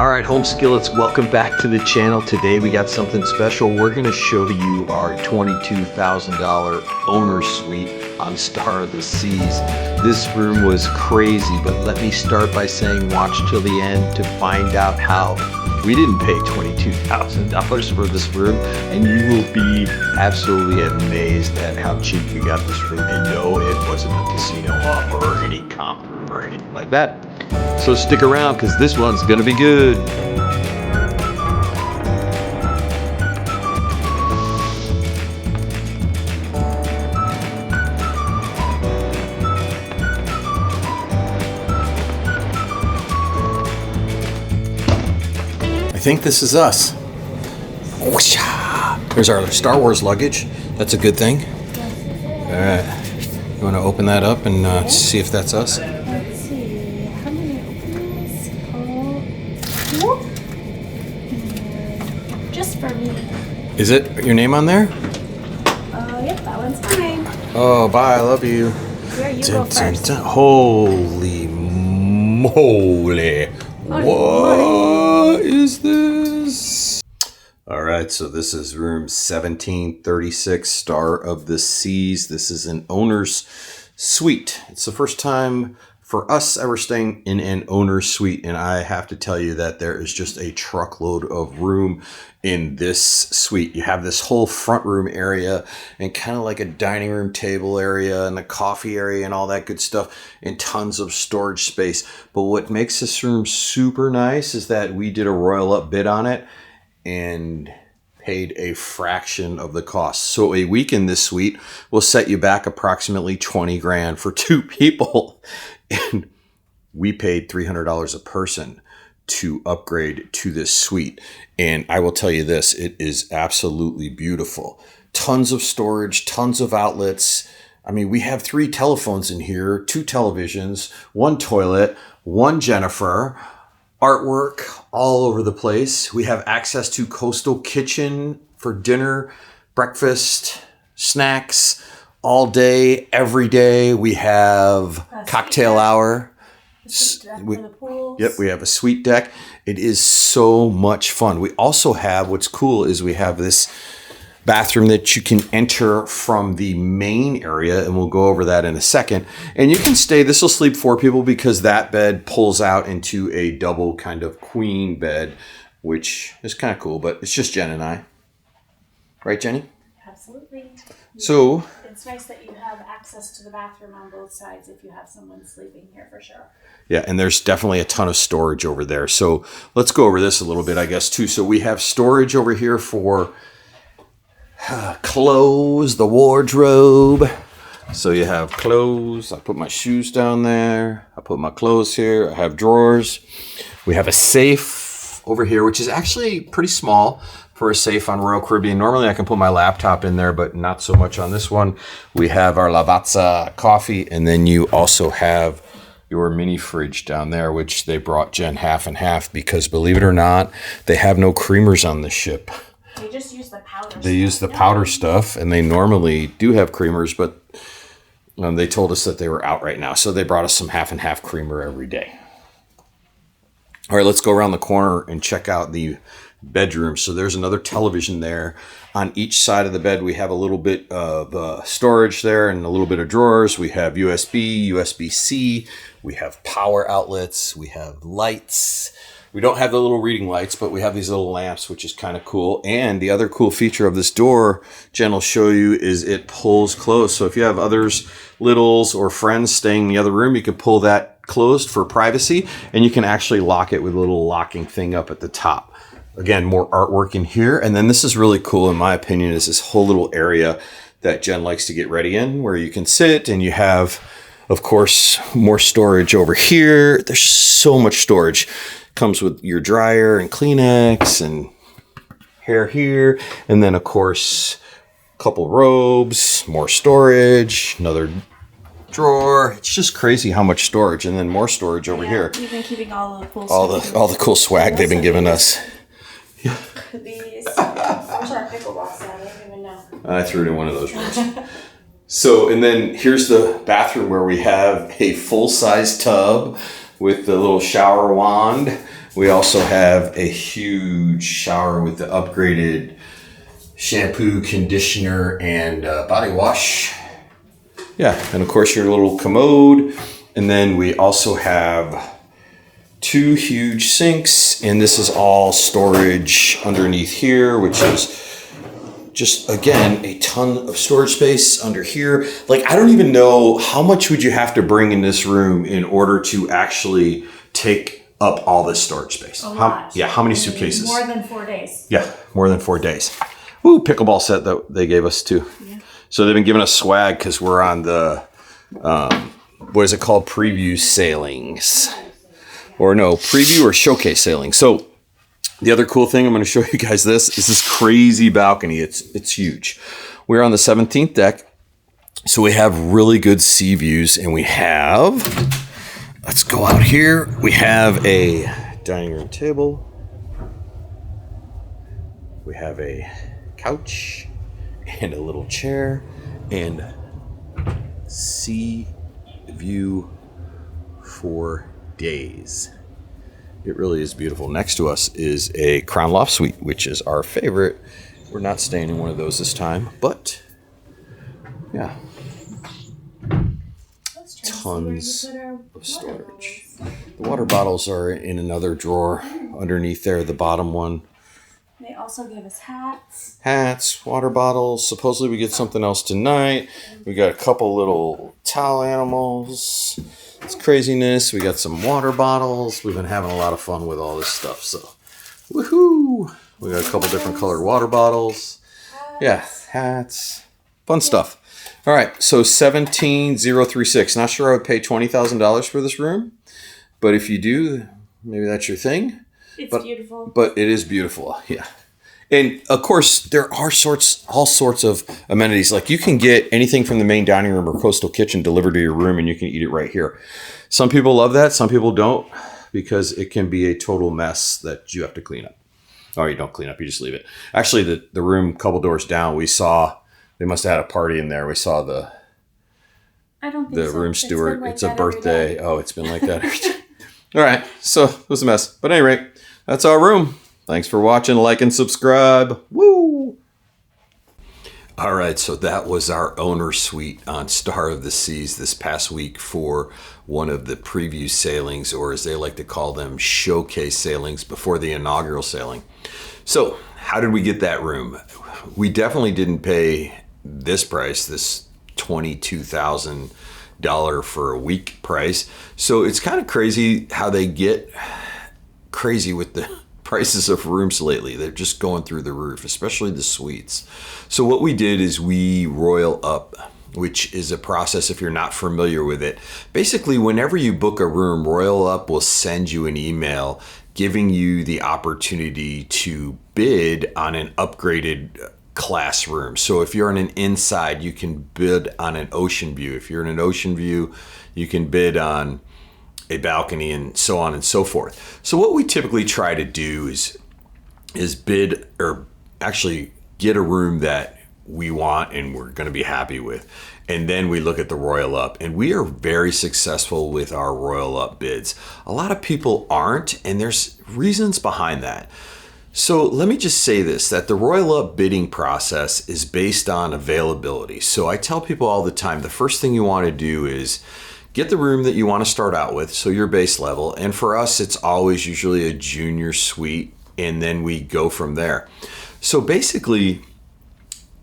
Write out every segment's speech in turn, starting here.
Alright, home skillets, welcome back to the channel. Today we got something special. We're going to show you our $22,000 owner suite on Star of the Seas. This room was crazy, but let me start by saying watch till the end to find out how we didn't pay $22,000 for this room, and you will be absolutely amazed at how cheap we got this room. And no, it wasn't a casino offer or any comp room or anything like that. So stick around because this one's gonna be good. I think this is us. There's our Star Wars luggage. That's a good thing. All right. You want to open that up and see if that's us? Let's see. How many openings? Two. Just for me. Is it your name on there? Yep, that one's mine. Oh, bye. I love you. Here, you go first. Holy moly. What is this? All right, so this is room 1736, Star of the Seas. This is an owner's suite. It's the first time for us ever staying in an owner's suite, and I have to tell you that there is just a truckload of room in this suite. You have this whole front room area and kind of like a dining room table area and the coffee area and all that good stuff and tons of storage space. But what makes this room super nice is that we did a RoyalUp bid on it and paid a fraction of the cost. So a week in this suite will set you back approximately 20 grand for two people. And we paid $300 a person to upgrade to this suite. And I will tell you this, it is absolutely beautiful. Tons of storage, tons of outlets. I mean, we have 3 telephones in here, 2 televisions, 1 toilet, 1 Jennifer, artwork all over the place. We have access to coastal kitchen for dinner, breakfast, snacks, all day, every day. We have cocktail hour. For the pools. Yep, we have a suite deck. It is so much fun. We also have, what's cool is we have this bathroom that you can enter from the main area, and we'll go over that in a second. And you can stay, this will sleep 4 people because that bed pulls out into a double kind of queen bed, which is kind of cool, but it's just Jen and I. Right, Jenny? Absolutely. So it's nice that you have access to the bathroom on both sides if you have someone sleeping here for sure. yeah, and there's definitely a ton of storage over there. So let's go over this a little bit, I guess, too. So we have storage over here for clothes, the wardrobe. So you have clothes. I put my shoes down there. I put my clothes here. I have drawers. We have a safe over here, which is actually pretty small for a safe on Royal Caribbean. Normally I can put my laptop in there, but not so much on this one. We have our Lavazza coffee, and then you also have your mini fridge down there, which they brought Jen half and half because, believe it or not, they have no creamers on the ship. They just use the powder. They use the powder stuff, and they normally do have creamers, but they told us that they were out right now. So they brought us some half and half creamer every day. All right, let's go around the corner and check out the bedroom. So there's another television there. On each side of the bed, we have a little bit of storage there and a little bit of drawers. We have USB, USB-C. We have power outlets. We have lights. We don't have the little reading lights, but we have these little lamps, which is kind of cool. And the other cool feature of this door, Jen will show you, is it pulls closed. So if you have others, littles, or friends staying in the other room, you can pull that closed for privacy, and you can actually lock it with a little locking thing up at the top. Again, more artwork in here. And then this is really cool, in my opinion, is this whole little area that Jen likes to get ready in, where you can sit, and you have, of course, more storage over here. There's so much storage. Comes with your dryer and Kleenex and hair here. And then, of course, a couple robes, more storage, another drawer. It's just crazy how much storage. And then more storage over here. You've been keeping all the cool all the cool swag they've been giving us. Yeah. These. Where's our pickleball set? I don't even know. I threw it in one of those rooms. So, and then here's the bathroom where we have a full-size tub with the little shower wand. We also have a huge shower with the upgraded shampoo, conditioner, and body wash. Yeah, and of course your little commode. And then we also have 2 huge sinks, and this is all storage underneath here, which is just, again, a ton of storage space under here. Like, I don't even know how much would you have to bring in this room in order to actually take up all this storage space. A lot. How many suitcases? More than 4 days. Yeah, more than 4 days. Ooh, pickleball set that they gave us too. Yeah. So they've been giving us swag because we're on the, what is it called? Preview sailings. Or no, preview or showcase sailing. So the other cool thing, I'm going to show you guys this, is this crazy balcony. It's huge. We're on the 17th deck. So we have really good sea views, and we have, let's go out here. We have a dining room table. We have a couch and a little chair and sea view for days. It really is beautiful. Next to us is a Crown Loft Suite, which is our favorite. We're not staying in one of those this time, but yeah, tons of storage. The water bottles are in another drawer underneath there, the bottom one. They also gave us hats. Hats, water bottles. Supposedly we get something else tonight. We got a couple little towel animals. It's craziness. We got some water bottles. We've been having a lot of fun with all this stuff. So, woohoo! We got a couple different colored water bottles. Yeah, hats. Fun stuff. All right, so 17036. Not sure I would pay $20,000 for this room, but if you do, maybe that's your thing. It's beautiful. But it is beautiful, yeah. And of course, there are all sorts of amenities. Like, you can get anything from the main dining room or coastal kitchen delivered to your room, and you can eat it right here. Some people love that. Some people don't, because it can be a total mess that you have to clean up. Or you don't clean up, you just leave it. Actually, the room a couple doors down, we saw, they must have had a party in there. We saw the room steward. It's a birthday. Oh, it's been like that every day. All right, so it was a mess. But at any rate, that's our room. Thanks for watching. Like and subscribe. Woo! All right, so that was our owner suite on Star of the Seas this past week for one of the preview sailings, or as they like to call them, showcase sailings before the inaugural sailing. So how did we get that room? We definitely didn't pay this price, this $22,000 for a week price. So it's kind of crazy how they get crazy with the prices of rooms lately. They're just going through the roof, especially the suites. So what we did is we RoyalUp, which is a process if you're not familiar with it. Basically, whenever you book a room, RoyalUp will send you an email giving you the opportunity to bid on an upgraded class room. So if you're in an inside, you can bid on an ocean view. If you're in an ocean view, you can bid on a balcony, and so on and so forth. So what we typically try to do is bid, or actually get a room that we want and we're going to be happy with. And then we look at the RoyalUp, and we are very successful with our RoyalUp bids. A lot of people aren't, and there's reasons behind that. So let me just say this, that the RoyalUp bidding process is based on availability. So I tell people all the time, the first thing you want to do is get the room that you want to start out with, so your base level. And for us, it's always usually a junior suite, and then we go from there. So basically,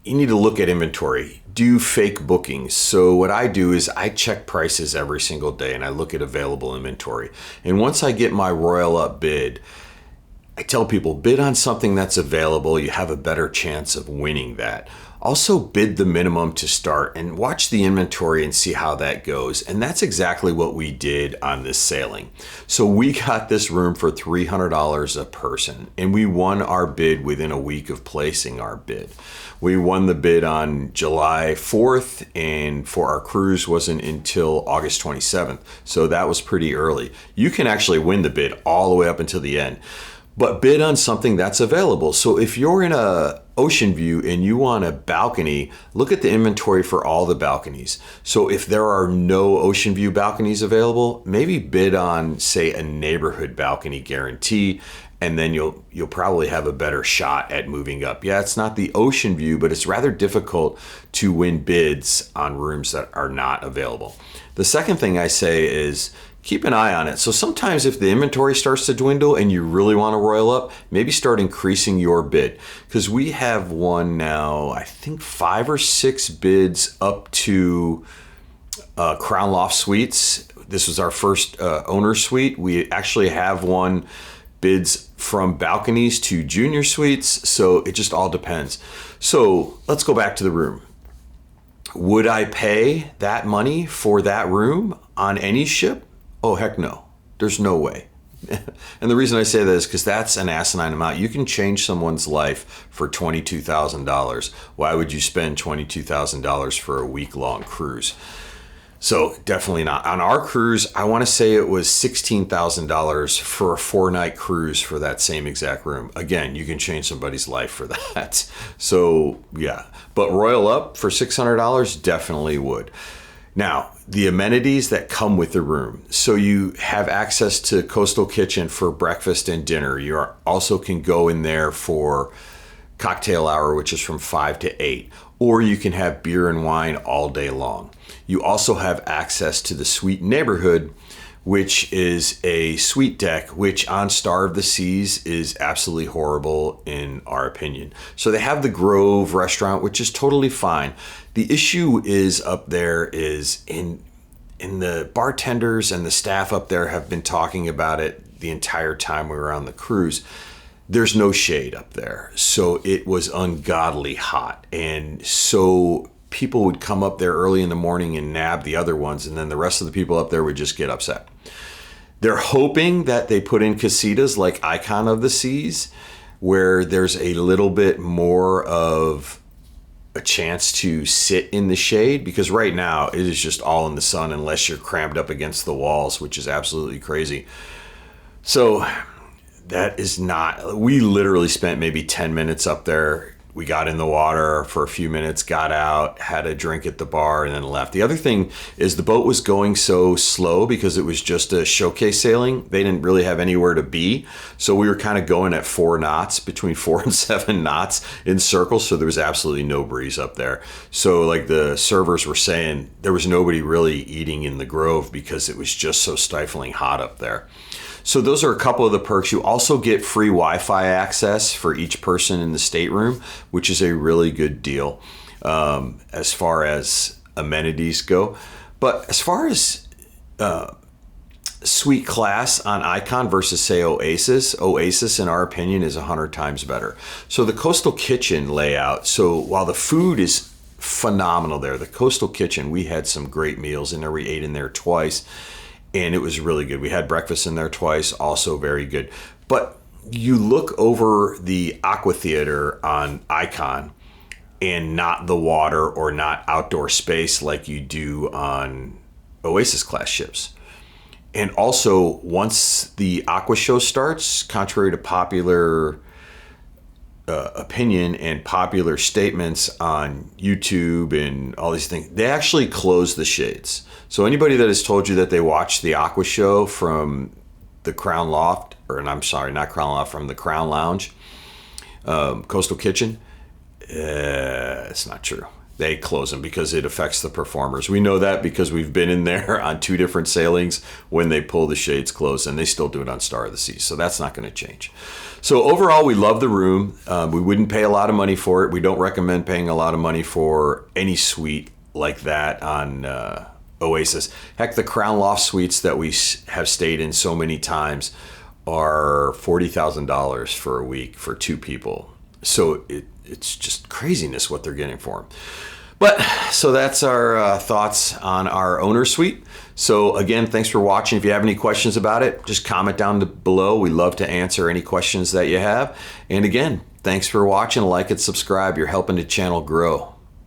you need to look at inventory, do fake bookings. So what I do is I check prices every single day, and I look at available inventory. And once I get my RoyalUp bid, I tell people, bid on something that's available. You have a better chance of winning that. Also bid the minimum to start and watch the inventory and see how that goes. And that's exactly what we did on this sailing. So we got this room for $300 a person, and we won our bid within a week of placing our bid. We won the bid on July 4th, and for our cruise wasn't until August 27th. So that was pretty early. You can actually win the bid all the way up until the end. but bid on something that's available. So if you're in a ocean view and you want a balcony, look at the inventory for all the balconies. So if there are no ocean view balconies available, maybe bid on, say, a neighborhood balcony guarantee, and then you'll probably have a better shot at moving up. Yeah, it's not the ocean view, but it's rather difficult to win bids on rooms that are not available. The second thing I say is keep an eye on it. So sometimes if the inventory starts to dwindle and you really want to royal up, maybe start increasing your bid. Because we have won now, I think 5 or 6 bids up to Crown Loft Suites. This was our first owner suite. We actually have won bids from balconies to junior suites. So it just all depends. So let's go back to the room. Would I pay that money for that room on any ship? Oh, heck no. There's no way. And the reason I say that is because that's an asinine amount. You can change someone's life for $22,000. Why would you spend $22,000 for a week-long cruise? So definitely not. On our cruise, I want to say it was $16,000 for a 4-night cruise for that same exact room. Again, you can change somebody's life for that. So yeah, but RoyalUp for $600 definitely would. Now, the amenities that come with the room. So you have access to Coastal Kitchen for breakfast and dinner. You also can go in there for cocktail hour, which is from 5 to 8. Or you can have beer and wine all day long. You also have access to the suite neighborhood, which is a suite deck, which on Star of the Seas is absolutely horrible in our opinion. So they have the Grove restaurant, which is totally fine. The issue is up there is in the bartenders and the staff up there have been talking about it the entire time we were on the cruise. There's no shade up there. So it was ungodly hot. And so people would come up there early in the morning and nab the other ones, and then the rest of the people up there would just get upset. They're hoping that they put in casitas like Icon of the Seas, where there's a little bit more of a chance to sit in the shade, because right now it is just all in the sun unless you're crammed up against the walls, which is absolutely crazy. So that is not, we literally spent maybe 10 minutes up there. We got in the water for a few minutes, got out, had a drink at the bar, and then left. The other thing is the boat was going so slow because it was just a showcase sailing. They didn't really have anywhere to be. So we were kind of going at 4 knots, between 4 and 7 knots in circles. So there was absolutely no breeze up there. So like the servers were saying, there was nobody really eating in the Grove because it was just so stifling hot up there. So those are a couple of the perks. You also get free Wi-Fi access for each person in the stateroom, which is a really good deal as far as amenities go. But as far as suite class on Icon versus, say, Oasis, in our opinion, is 100 times better. So the Coastal Kitchen layout, so while the food is phenomenal there, the Coastal Kitchen, we had some great meals in there. We ate in there twice. And it was really good. We had breakfast in there twice, also very good. But you look over the Aqua Theater on Icon and not the water or not outdoor space like you do on Oasis class ships. And also, once the Aqua show starts, contrary to popular opinion and popular statements on YouTube and all these things, they actually close the shades. So anybody that has told you that they watched the Aqua show from the Crown Loft, or I'm sorry, not Crown Loft, from the Crown Lounge, Coastal Kitchen, it's not true. They close them because it affects the performers. We know that because we've been in there on 2 different sailings when they pull the shades closed, and they still do it on Star of the Seas. So that's not going to change. So overall, we love the room. We wouldn't pay a lot of money for it. We don't recommend paying a lot of money for any suite like that on Oasis. Heck, the Crown Loft suites that we have stayed in so many times are $40,000 for a week for 2 people. So it's just craziness what they're getting for them. But so that's our thoughts on our owner suite. So again, thanks for watching. If you have any questions about it, just comment down below. We love to answer any questions that you have. And again, thanks for watching. Like and subscribe. You're helping the channel grow.